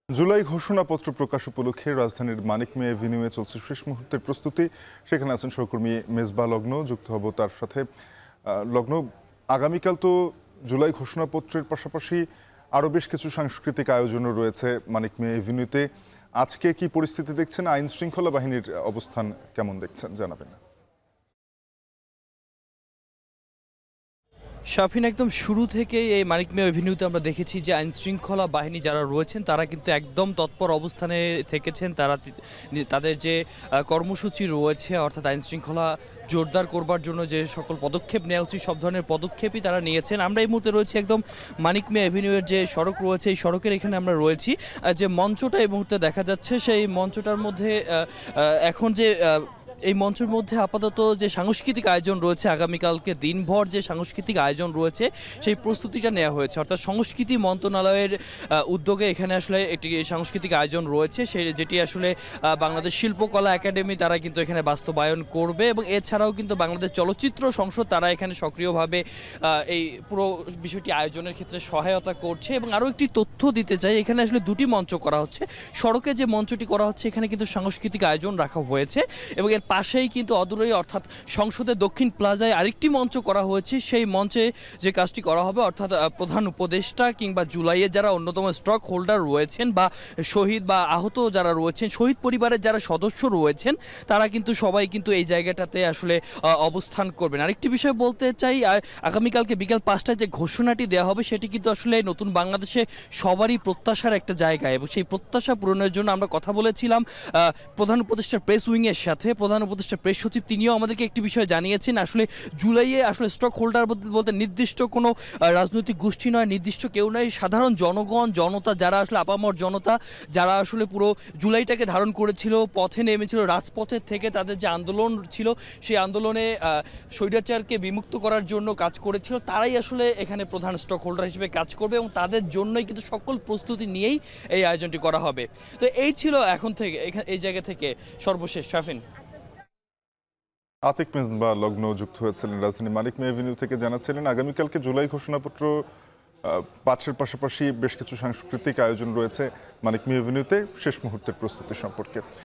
জুলাই ঘোষণাপত্র প্রকাশ উপলক্ষে রাজধানীর মানিক মিয়া এভিনিউয়ে চলছে শেষ মুহূর্তের প্রস্তুতি। সেখানে আছেন সহকর্মী মেজবা লগ্ন, যুক্ত হব তার সাথে। লগ্ন, আগামীকাল তো জুলাই ঘোষণাপত্রের পাশাপাশি আরও বেশ কিছু সাংস্কৃতিক আয়োজনও রয়েছে মানিক মিয়া এভিনিউতে। আজকে কি পরিস্থিতি দেখছেন? আইন শৃঙ্খলা বাহিনীর অবস্থান কেমন দেখছেন, জানাবেন। শাফিন, একদম শুরু থেকেই এই মানিক মিয়া এভিনিউতে আমরা দেখেছি যে আইন শৃঙ্খলা বাহিনী যারা রয়েছেন তারা কিন্তু একদম তৎপর অবস্থানে থেকেছেন। তারা তাদের যে কর্মসূচি রয়েছে, অর্থাৎ আইন শৃঙ্খলা জোরদার করবার জন্য যে সকল পদক্ষেপ নেওয়া উচিত সব ধরনের পদক্ষেপই তারা নিয়েছেন। আমরা এই মুহূর্তে রয়েছি একদম মানিক মিয়া এভিনিউয়ের যে সড়ক রয়েছে, এই সড়কের এখানে আমরা রয়েছি। যে মঞ্চটা এই মুহূর্তে দেখা যাচ্ছে, সেই মঞ্চটার মধ্যে এখন যে এই মঞ্চের মধ্যে আপাতত যে সাংস্কৃতিক আয়োজন রয়েছে, আগামীকালকে দিনভর যে সাংস্কৃতিক আয়োজন রয়েছে সেই প্রস্তুতিটা নেওয়া হয়েছে। অর্থাৎ সংস্কৃতি মন্ত্রণালয়ের উদ্যোগে এখানে আসলে একটি সাংস্কৃতিক আয়োজন রয়েছে, যেটি আসলে বাংলাদেশ শিল্পকলা একাডেমি তারা কিন্তু এখানে বাস্তবায়ন করবে। এবং এছাড়াও কিন্তু বাংলাদেশ চলচ্চিত্র সংসদ তারা এখানে সক্রিয়ভাবে এই পুরো বিষয়টি আয়োজনের ক্ষেত্রে সহায়তা করছে। এবং আরও একটি তথ্য দিতে চাই, এখানে আসলে দুটি মঞ্চ করা হচ্ছে। সড়কে যে মঞ্চটি করা হচ্ছে এখানে কিন্তু সাংস্কৃতিক আয়োজন রাখা হয়েছে, এবং এর পাশেই কিন্তু অদূরেই অর্থাৎ সংসদের দক্ষিণ প্লাজায় আরেকটি মঞ্চ করা হয়েছে। সেই মঞ্চে যে কাজটি করা হবে, অর্থাৎ প্রধান উপদেষ্টা কিংবা জুলাইয়ের যারা অন্যতম স্টক হোল্ডার রয়েছেন বা শহীদ বা আহত যারা রয়েছেন, শহীদ পরিবারের যারা সদস্য রয়েছেন, তারা কিন্তু সবাই কিন্তু এই জায়গাটাতে আসলে অবস্থান করবেন। আরেকটি বিষয় বলতে চাই, আগামীকালকে বিকাল 5টায় যে ঘোষণাটি দেওয়া হবে সেটি কিন্তু আসলে নতুন বাংলাদেশে সবারই প্রত্যাশার একটা জায়গা, এবং সেই প্রত্যাশা পূরণের জন্য আমরা কথা বলেছিলাম প্রধান উপদেষ্টার প্রেস উইংয়ের সাথে। প্রধান উপদেষ্টা প্রেস সচিব তিনিও আমাদেরকে একটি বিষয় জানিয়েছেন, আসলে জুলাইয়ে আসলে স্টক হোল্ডার বলতে নির্দিষ্ট কোনো রাজনৈতিক গোষ্ঠী নয়, নির্দিষ্ট কেউ নয়, সাধারণ জনগণ, জনতা যারা আসলে আপামর জনতা যারা আসলে পুরো জুলাইটাকে ধারণ করেছিল, পথে নেমেছিল, রাজপথের থেকে তাদের যে আন্দোলন ছিল সেই আন্দোলনে স্বৈরাচারকে বিমুক্ত করার জন্য কাজ করেছিল, তারাই আসলে এখানে প্রধান স্টক হোল্ডার হিসেবে কাজ করবে, এবং তাদের জন্যই কিন্তু সকল প্রস্তুতি নিয়েই এই আয়োজনটি করা হবে। তো এই ছিল এখন থেকে এই জায়গা থেকে সর্বশেষ। শাফিন, আতিক মেজবা লগ্ন যুক্ত হয়েছিলেন রাজধানী মানিক মিয়া এভিনিউ থেকে, জানাচ্ছিলেন আগামীকালকে জুলাই ঘোষণাপত্র পাঠের পাশাপাশি বেশ কিছু সাংস্কৃতিক আয়োজন রয়েছে মানিক মিয়া এভিনিউতে শেষ মুহূর্তের প্রস্তুতি সম্পর্কে।